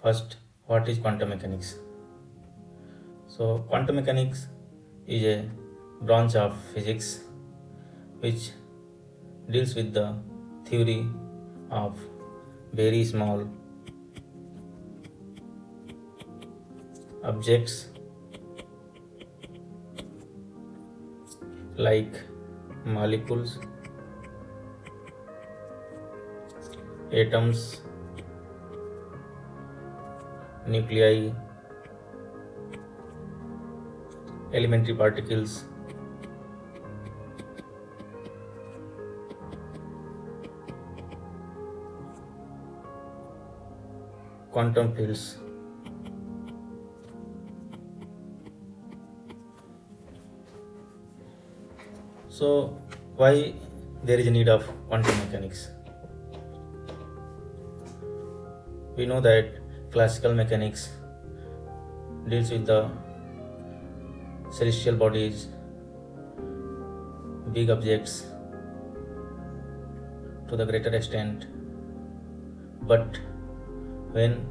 First, what is quantum mechanics? So, quantum mechanics is a branch of physics which deals with the theory of very small objects like molecules, atoms, nuclei, elementary particles, quantum fields. So, why there is a need of quantum mechanics? We know that classical mechanics deals with the celestial bodies, big objects to the greater extent, but when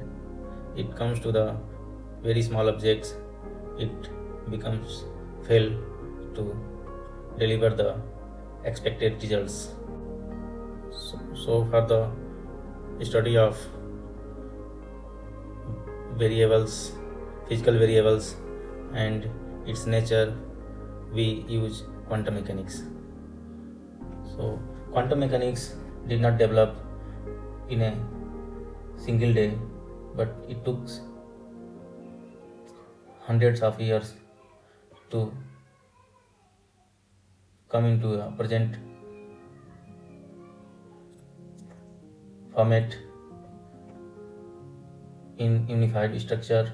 it comes to the very small objects, it becomes fail to deliver the expected results. So for the study of variables, physical variables and its nature, we use quantum mechanics. So quantum mechanics did not develop in a single day, but it took hundreds of years to come into a present format in unified structure.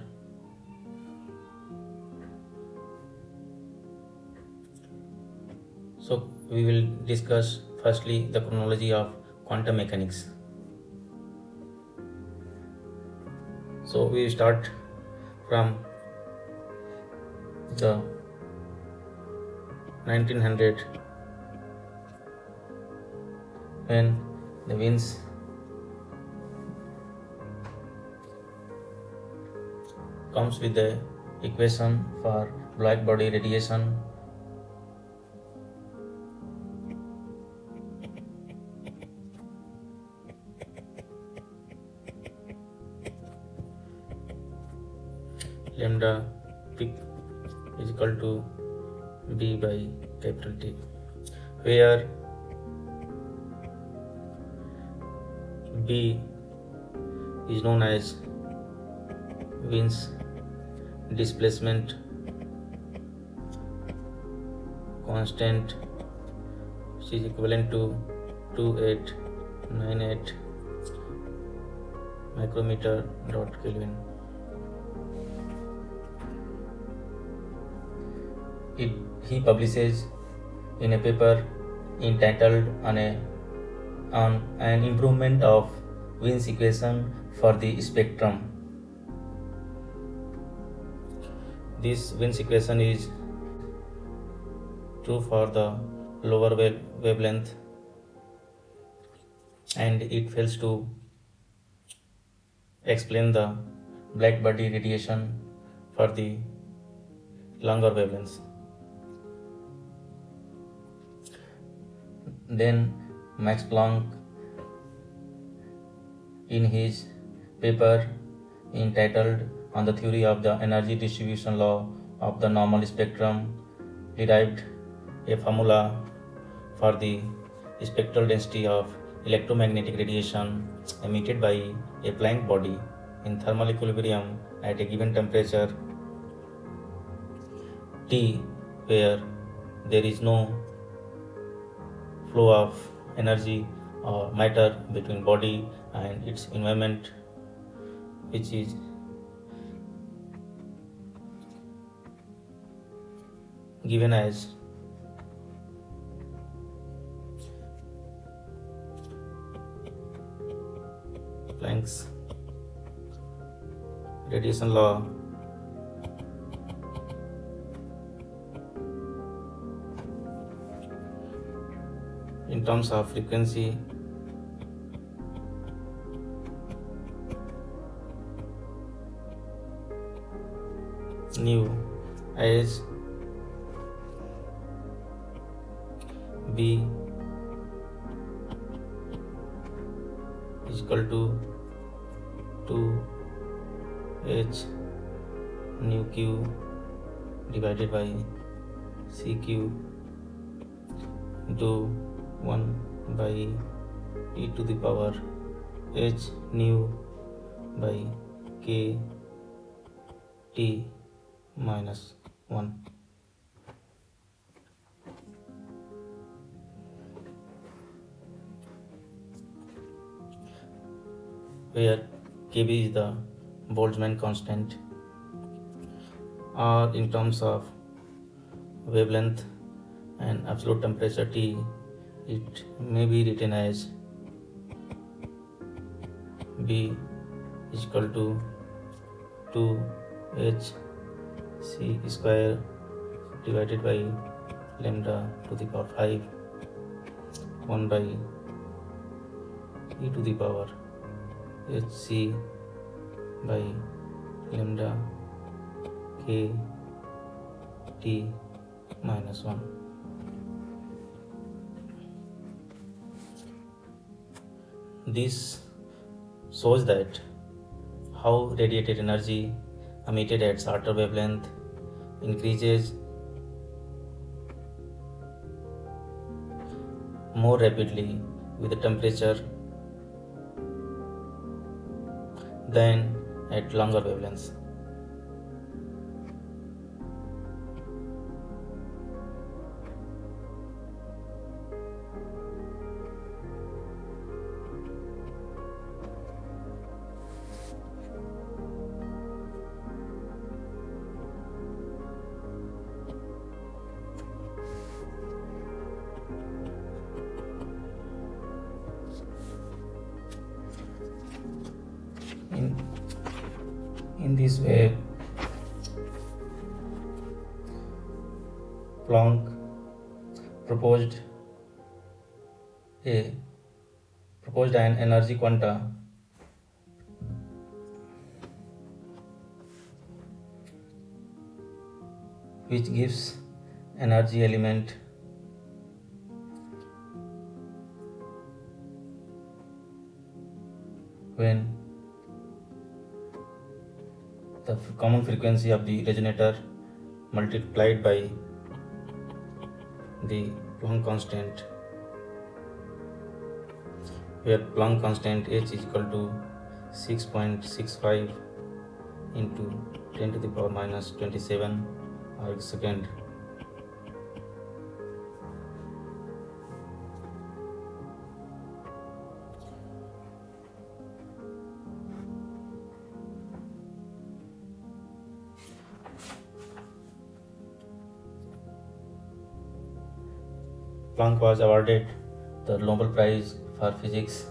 So we will discuss firstly the chronology of quantum mechanics. So we start from the 1900 when the winds comes with the equation for blackbody radiation. Lambda peak is equal to B by capital T, where B is known as Wien's displacement constant, which is equivalent to 2898 micrometer dot Kelvin. He publishes in a paper entitled on an improvement of Wien's equation for the spectrum. This Wien's equation is true for the lower wavelength, and it fails to explain the blackbody radiation for the longer wavelengths. Then Max Planck, in his paper entitled on the theory of the energy distribution law of the normal spectrum, derived a formula for the spectral density of electromagnetic radiation emitted by a Planck body in thermal equilibrium at a given temperature T, where there is no flow of energy or matter between body and its environment, which is given as Planck's radiation law. In terms of frequency, nu as B is equal to 2h nu q divided by cq into 1 by e to the power h nu by k t minus 1. Where Kb is the Boltzmann constant, or in terms of wavelength and absolute temperature T, it may be written as B is equal to 2h c square divided by lambda to the power 5 1 by e to the power hc by lambda k t minus 1. This shows that how radiated energy emitted at shorter wavelength increases more rapidly with the temperature than at longer wavelengths. In this way, Planck proposed an energy quanta which gives energy element when the common frequency of the resonator multiplied by the Planck constant, where Planck constant h is equal to 6.65 into 10 to the power minus 27 arcsecond. Planck was awarded the Nobel Prize for Physics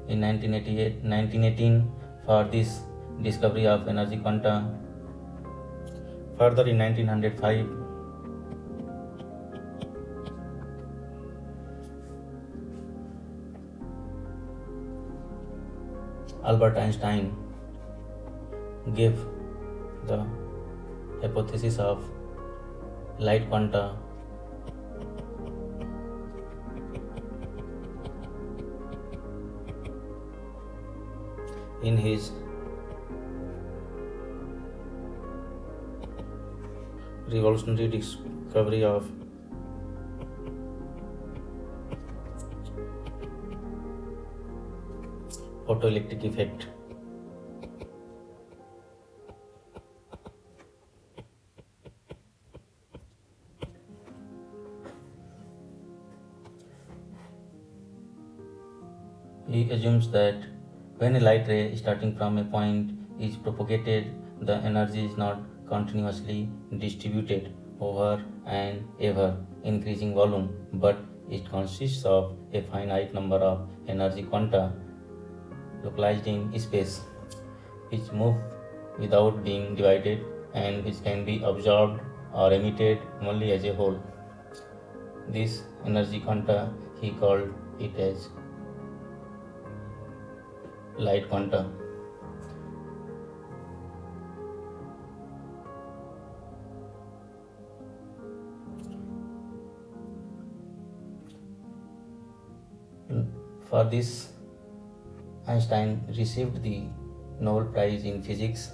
in 1918 for this discovery of energy quanta. Further, in 1905, Albert Einstein gave the hypothesis of light quanta in his revolutionary discovery of photoelectric effect. He assumes that when a light ray starting from a point is propagated, the energy is not continuously distributed over an ever increasing volume, but it consists of a finite number of energy quanta localized in space, which move without being divided and which can be absorbed or emitted only as a whole. This energy quanta he called it as light quanta. For this, Einstein received the Nobel Prize in Physics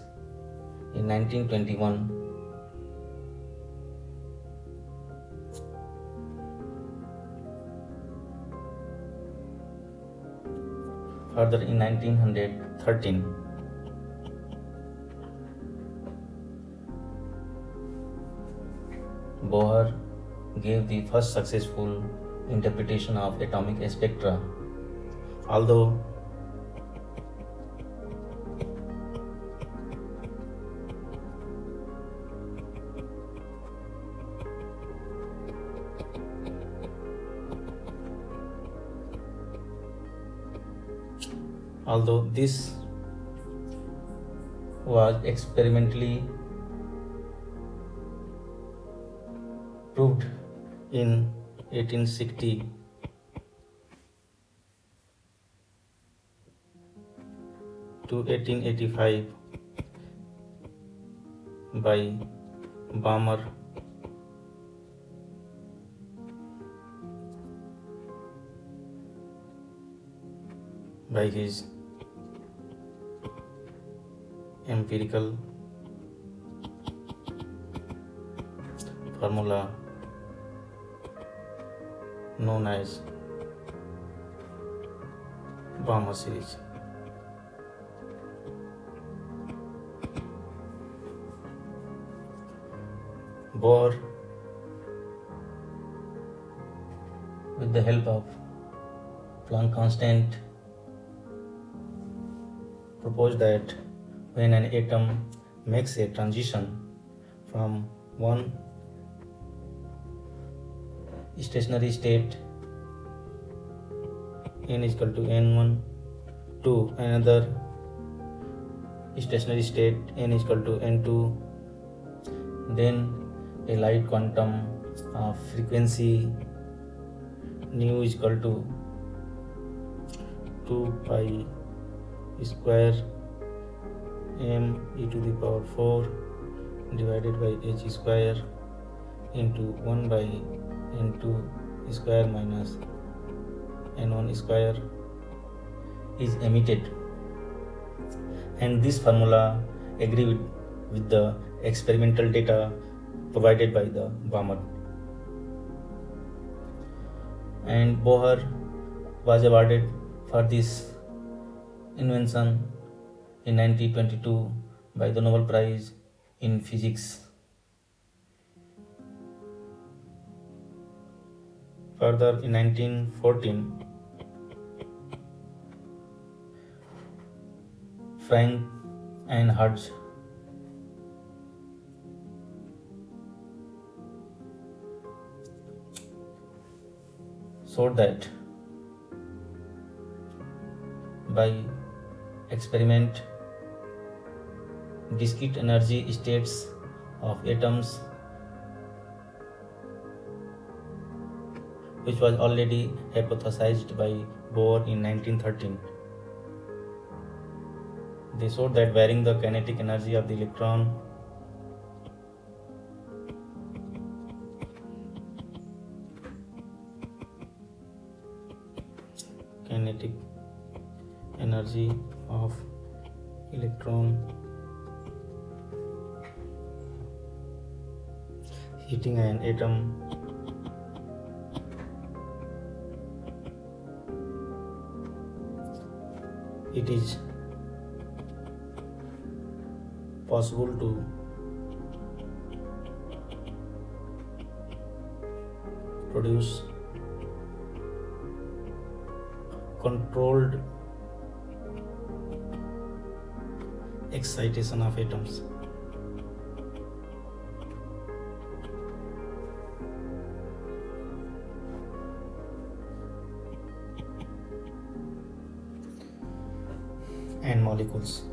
in 1921. Further, in 1913, Bohr gave the first successful interpretation of atomic spectra. Although this was experimentally proved in 1860 to 1885 by Balmer by his empirical formula known as Balmer series. Bohr, with the help of Planck constant, proposed that when an atom makes a transition from one stationary state n is equal to n1 to another stationary state n is equal to n2, then a light quantum of frequency nu is equal to 2 pi square m e to the power 4 divided by h square into 1 by n2 square minus n1 square is emitted, and this formula agree with the experimental data provided by the Balmer. And Bohr was awarded for this invention in 1922 by the Nobel Prize in Physics. Further, in 1914, Frank and Hertz showed that by experiment, discrete energy states of atoms, which was already hypothesized by Bohr in 1913. They showed that varying the kinetic energy of the electron hitting an atom it is possible to produce controlled excitation of atoms. And molecules.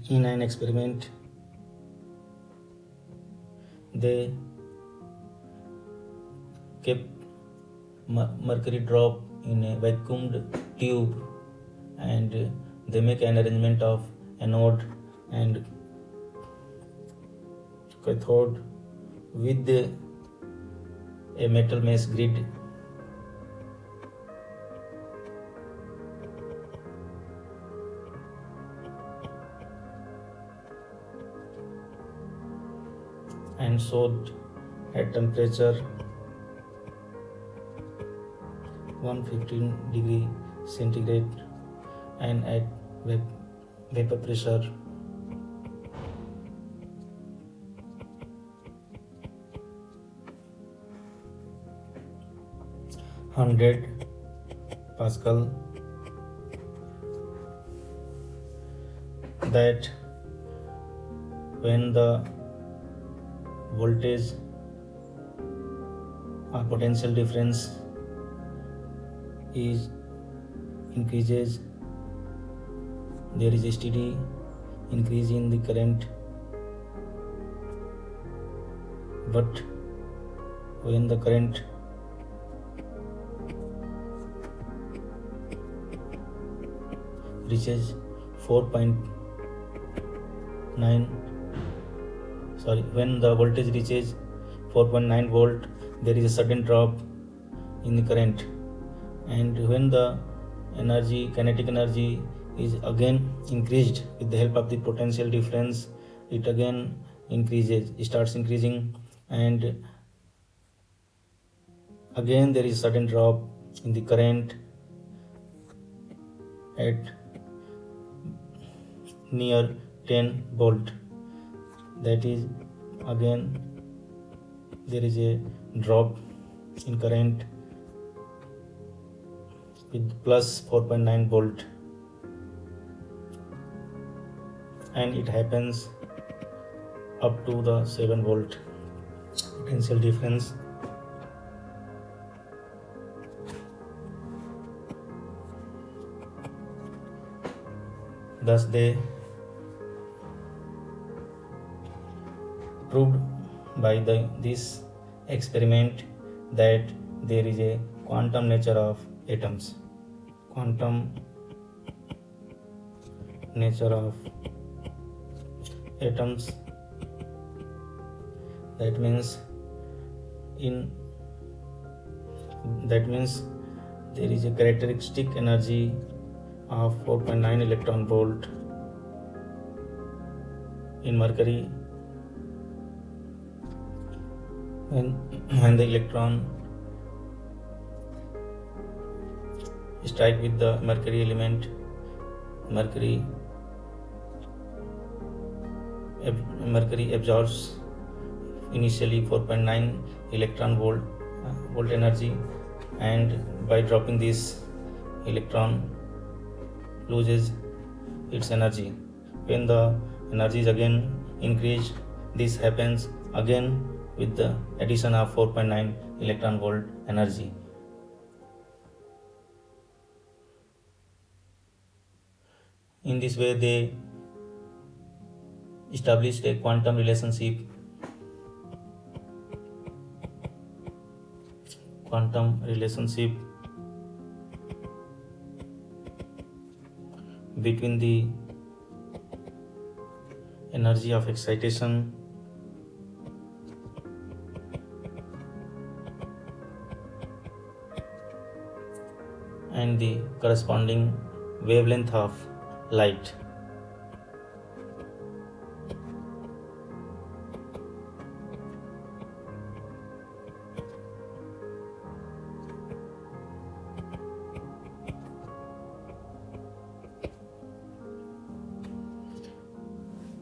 In an experiment, they kept mercury drop in a vacuumed tube, and they make an arrangement of anode and cathode with a metal mesh grid. And sold at temperature 115 degree centigrade and at vapor pressure 100 Pascal, that when the voltage or potential difference is increases, there is a steady increase in the current, but when the current reaches 4.9 when the voltage reaches 4.9 volt, there is a sudden drop in the current, and when the kinetic energy is again increased with the help of the potential difference, it again starts increasing, and again there is sudden drop in the current at near 10 volt. That is, again there is a drop in current with plus 4.9 volt, and it happens up to the 7 volt potential difference. Thus they proved by this experiment that there is a quantum nature of atoms. Quantum nature of atoms, that means there is a characteristic energy of 4.9 electron volt in mercury. When the electron strike with the mercury element, mercury absorbs initially 4.9 electron volt energy, and by dropping this, electron loses its energy. When the energy is again increased, this happens again with the addition of 4.9 electron volt energy. In this way, they established a quantum relationship between the energy of excitation and the corresponding wavelength of light.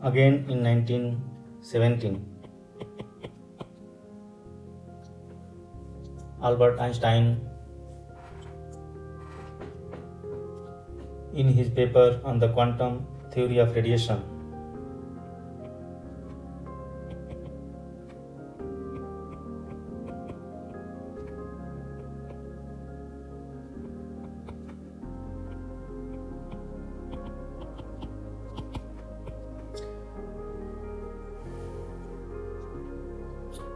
Again in 1917, Albert Einstein, in his paper on the quantum theory of radiation,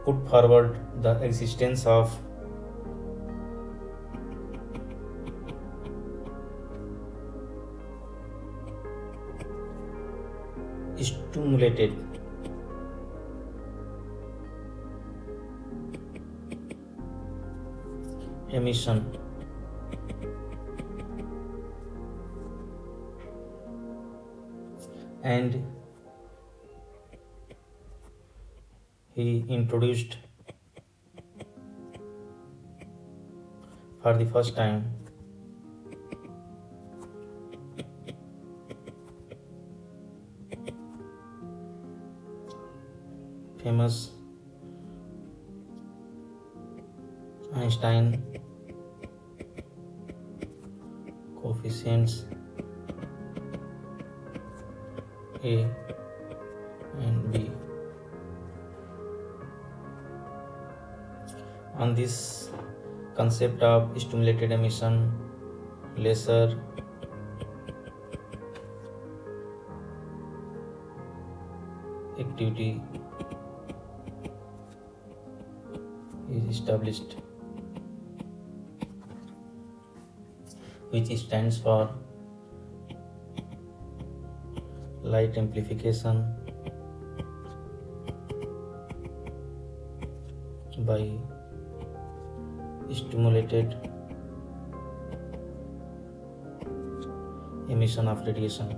put forward the existence of stimulated emission and he introduced for the first time famous Einstein coefficients A and B. On this concept of stimulated emission, laser activity is established, which stands for light amplification by stimulated emission of radiation.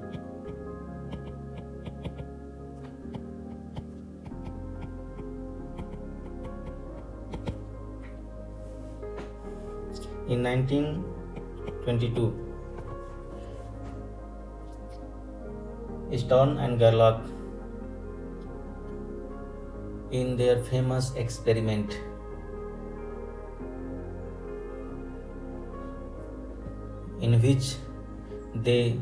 In 1922, Stern and Gerlach, in their famous experiment, in which they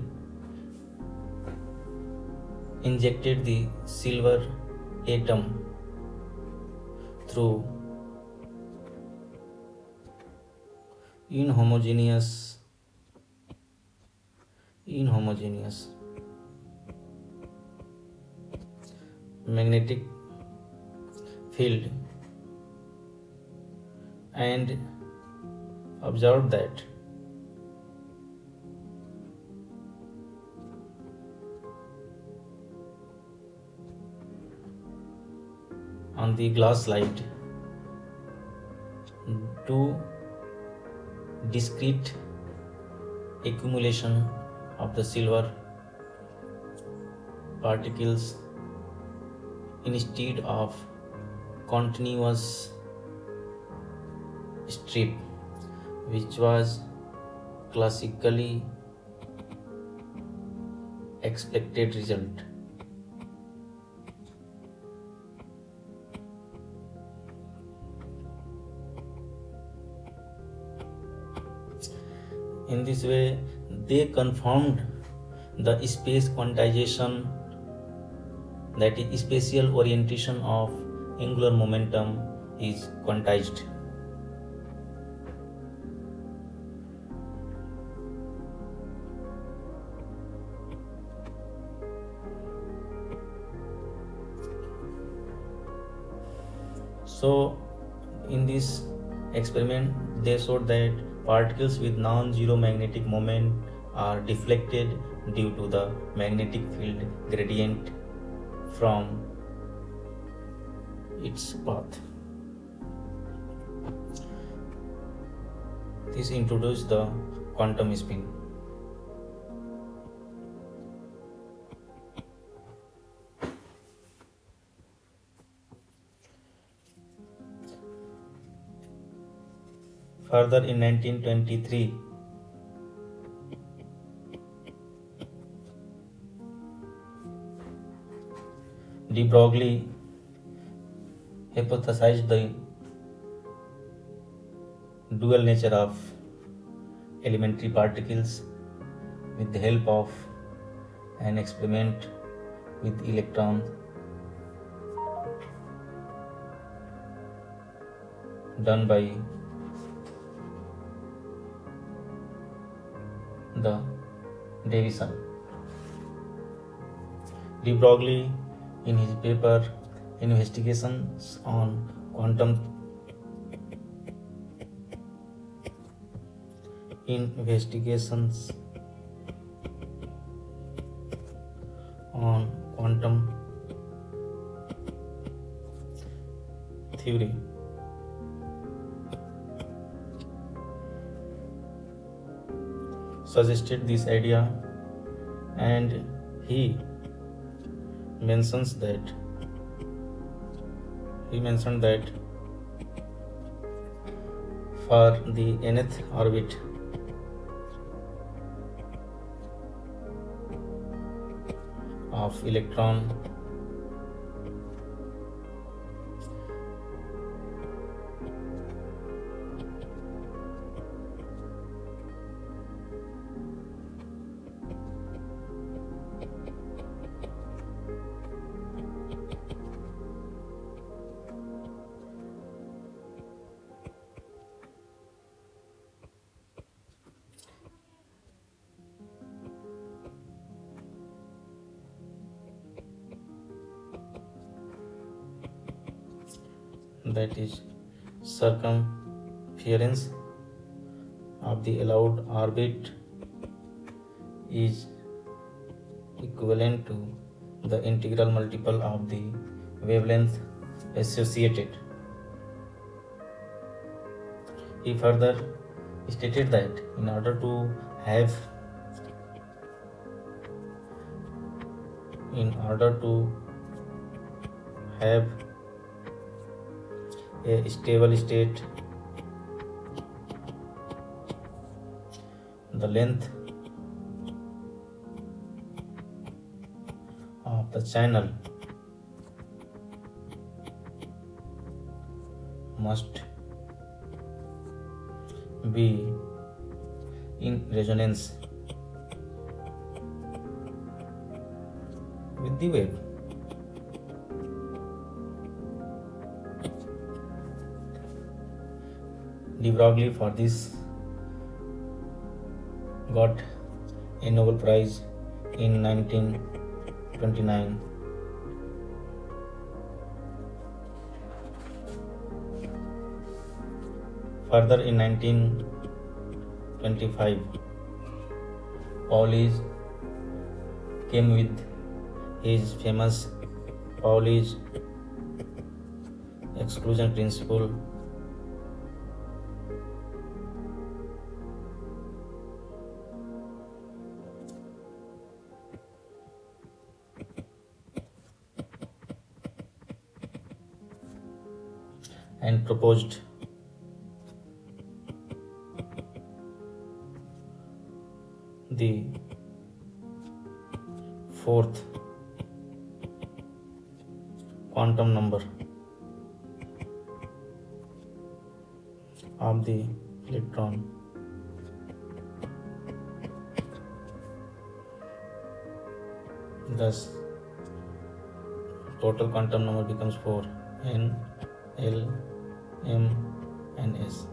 injected the silver atom through inhomogeneous magnetic field and observed that on the glass slide two discrete accumulation of the silver particles instead of continuous strip, which was classically expected result. In this way, they confirmed the space quantization, that is, spatial orientation of angular momentum is quantized. So, in this experiment, they showed that particles with non-zero magnetic moment are deflected due to the magnetic field gradient from its path. This introduced the quantum spin. Further, in 1923, de Broglie hypothesized the dual nature of elementary particles with the help of an experiment with electrons done by the Davison. De Broglie, in his paper Investigations on Quantum theory. Suggested this idea, and he mentions that for the nth orbit of electron, that is circumference of the allowed orbit, is equivalent to the integral multiple of the wavelength associated. He further stated that in order to have a stable state, the length of the channel must be in resonance with the wave. De Broglie for this got a Nobel Prize in 1929. Further, in 1925, Pauli came with his famous Pauli's exclusion principle, and proposed the fourth quantum number of the electron. Thus, total quantum number becomes 4, N, L, M, and S.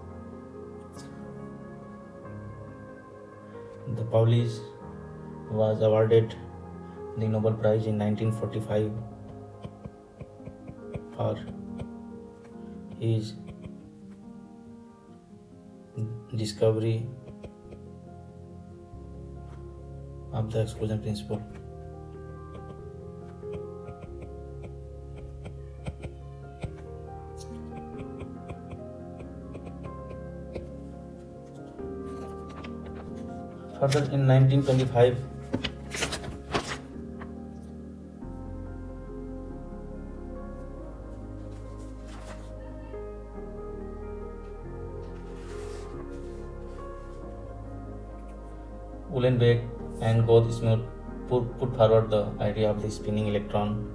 The Pauli was awarded the Nobel Prize in 1945 for his discovery of the exclusion principle. Further, in 1925, Uhlenbeck and Goldschmidt put forward the idea of the spinning electron.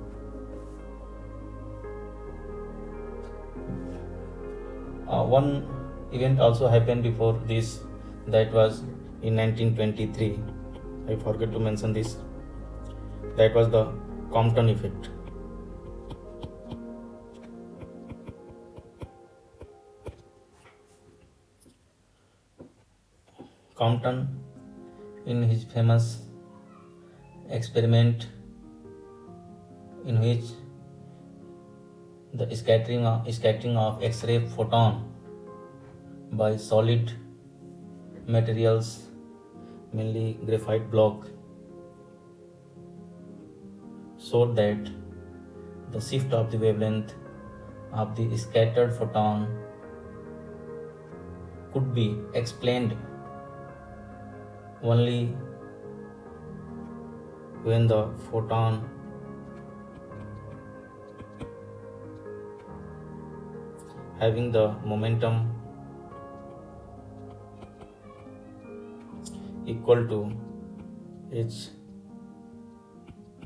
One event also happened before this, that was in 1923. I forgot to mention this. That was the Compton Effect. Compton, in his famous experiment in which the scattering of X-ray photon by solid materials, mainly graphite block, showed that the shift of the wavelength of the scattered photon could be explained only when the photon having the momentum equal to h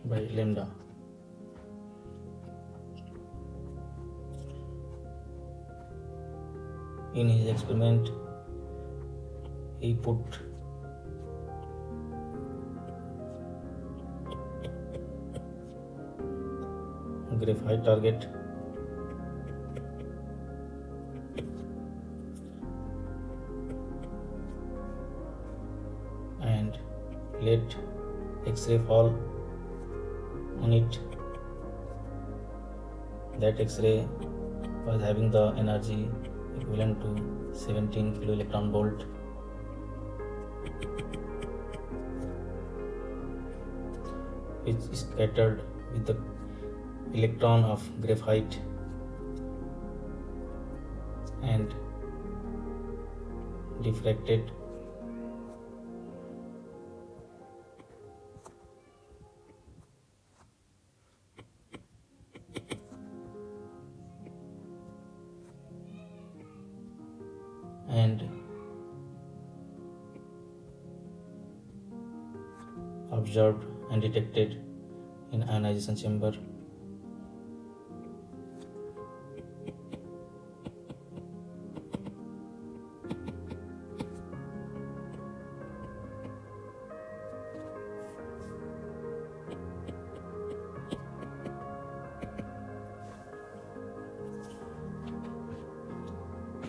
by lambda. In his experiment, he put graphite target and let X-ray fall on it. That X-ray was having the energy equivalent to 17 kilo electron volt. Which is scattered with the electron of graphite and diffracted and observed and detected in ionization chamber.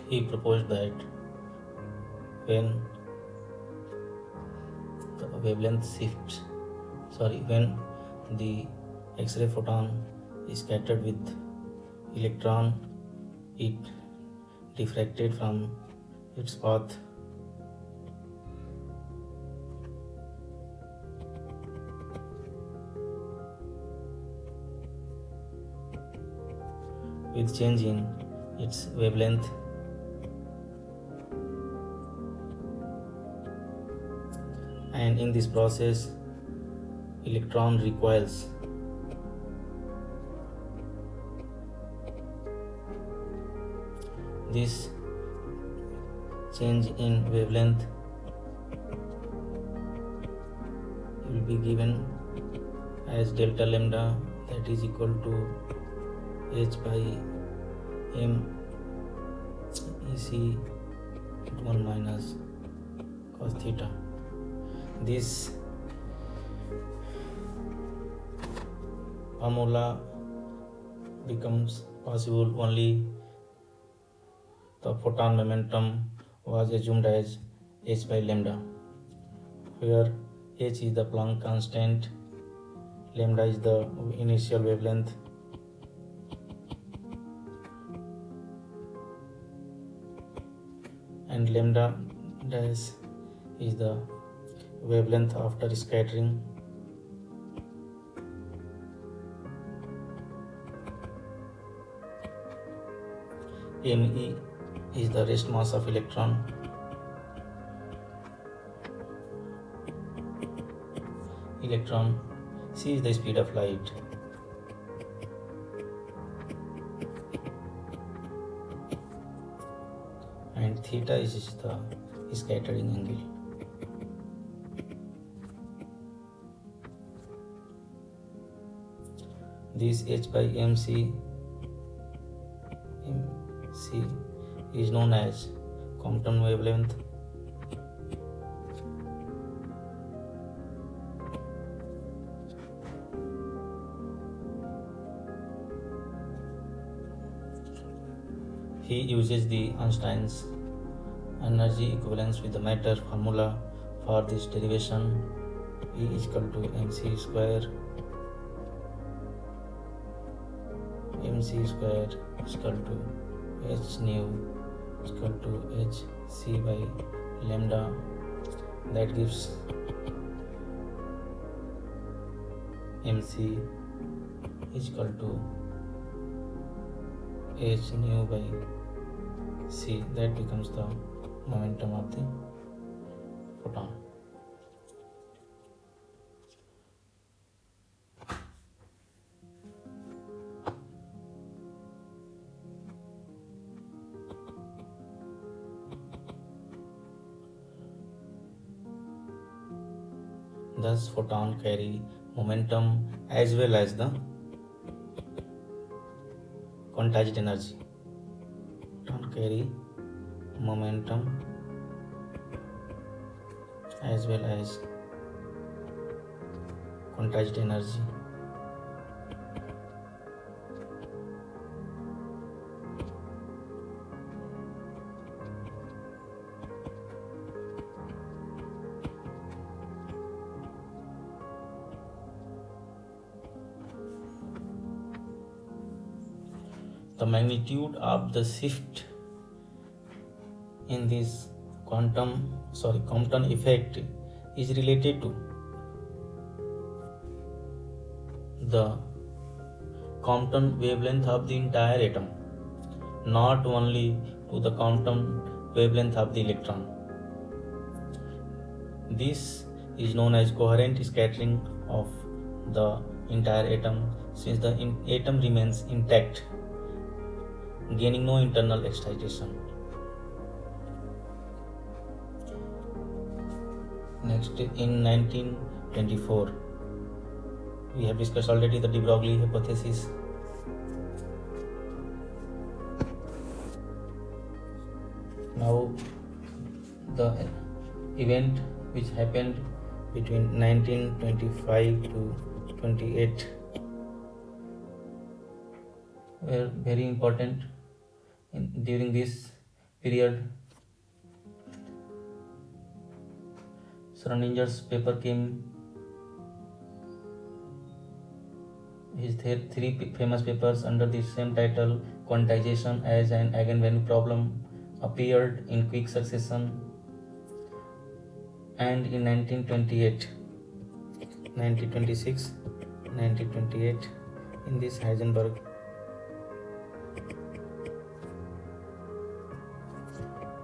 He proposed that when the wavelength shifts, when the X-ray photon is scattered with electron, it diffracted from its path with change in its wavelength. And in this process, electron recoils. This change in wavelength will be given as delta lambda, that is equal to h by m Ec 1 minus cos theta. This formula becomes possible only the photon momentum was assumed as h by lambda, where h is the Planck constant, lambda is the initial wavelength, and lambda dash is the wavelength after scattering. Me is the rest mass of electron. C is the speed of light. And theta is the scattering angle. This h by mc is known as Compton wavelength. He uses the Einstein's energy equivalence with the matter formula for this derivation. E is equal to mc square. mc square is equal to h nu is equal to h c by lambda. That gives mc is equal to h nu by c, that becomes the momentum of the photon. Thus photon carry momentum as well as the quantized energy. Photon carry momentum as well as quantized energy. The magnitude of the shift in this Compton effect is related to the Compton wavelength of the entire atom, not only to the Compton wavelength of the electron. This is known as coherent scattering of the entire atom, since the atom remains intact, gaining no internal excitation. Next, in 1924, we have discussed already the de Broglie hypothesis. Now, the event which happened between 1925 to 28 were very important. During this period, Schrodinger's paper came. His three famous papers under the same title, quantization as an eigenvalue problem, appeared in quick succession. And in 1928, 1926, 1928, in this Heisenberg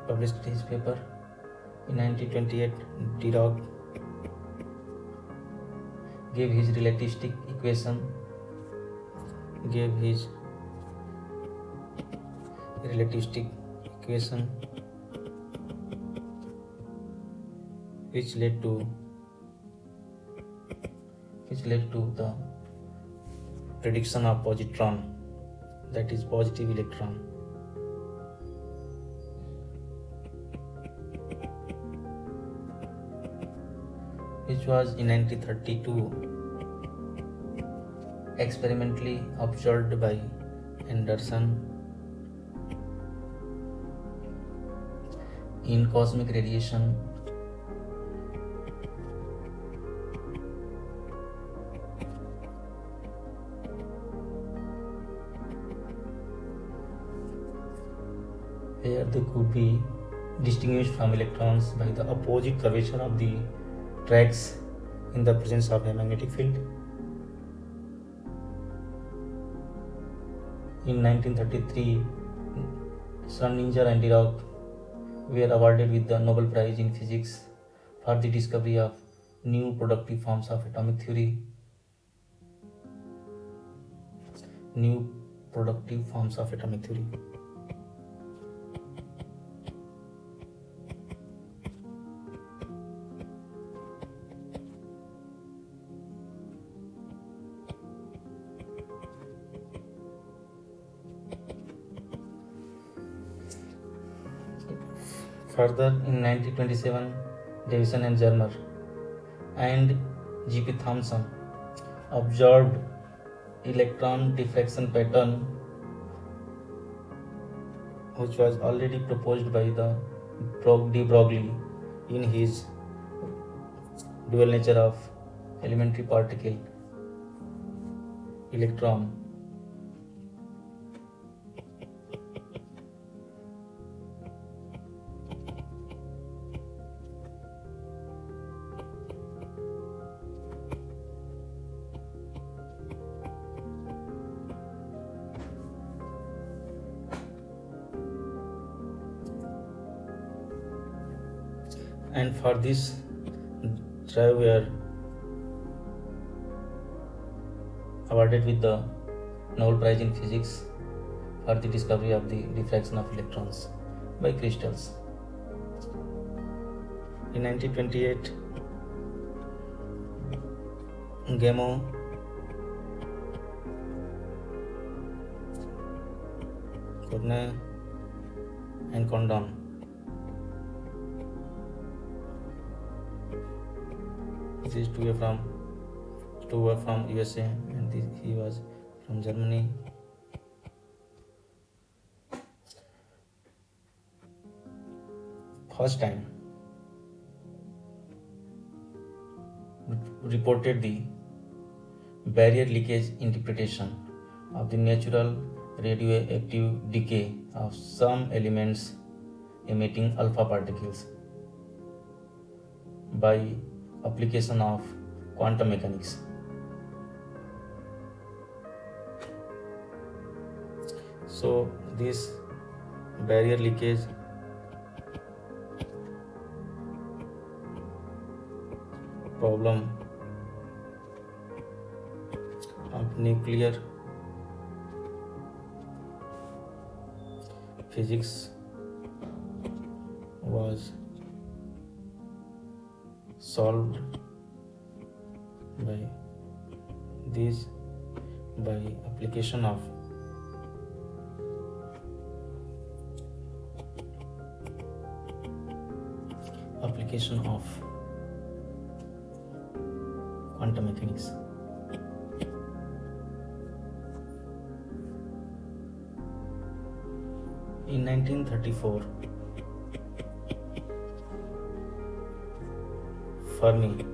published his paper. In 1928, Dirac gave his relativistic equation, which led to the prediction of positron, that is positive electron. Which was in 1932 experimentally observed by Anderson in cosmic radiation. Where they could be distinguished from electrons by the opposite curvature of the tracks in the presence of a magnetic field. In 1933, Schrodinger and Dirac were awarded with the Nobel Prize in Physics for the discovery of new productive forms of atomic theory. Further, in 1927, Davison and Germer and G.P. Thomson observed electron deflection pattern, which was already proposed by the de Broglie in his dual nature of elementary particle electron. And for this drive we are awarded with the Nobel Prize in Physics for the discovery of the diffraction of electrons by crystals. In 1928, Gamo Courtney and Condon these two were from USA and he was from Germany. First time reported the barrier leakage interpretation of the natural radioactive decay of some elements emitting alpha particles by application of quantum mechanics. So this barrier leakage problem of nuclear physics was solved by application of quantum mechanics. In 1934, Fermi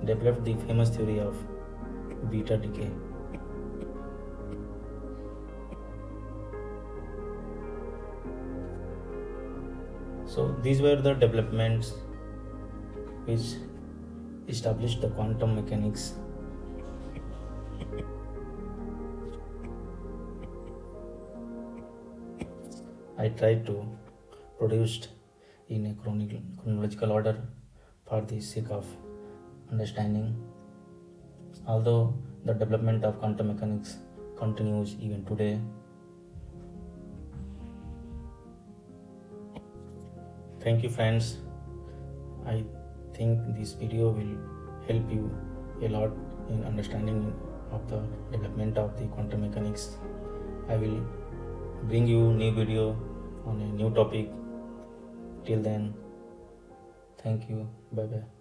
developed the famous theory of beta decay. So these were the developments which established the quantum mechanics. I tried to produce in a chronological order for the sake of understanding. Although the development of quantum mechanics continues even today, thank you friends. I think this video will help you a lot in understanding of the development of the quantum mechanics. I will bring you new video on a new topic. Till then, thank you. Bye bye.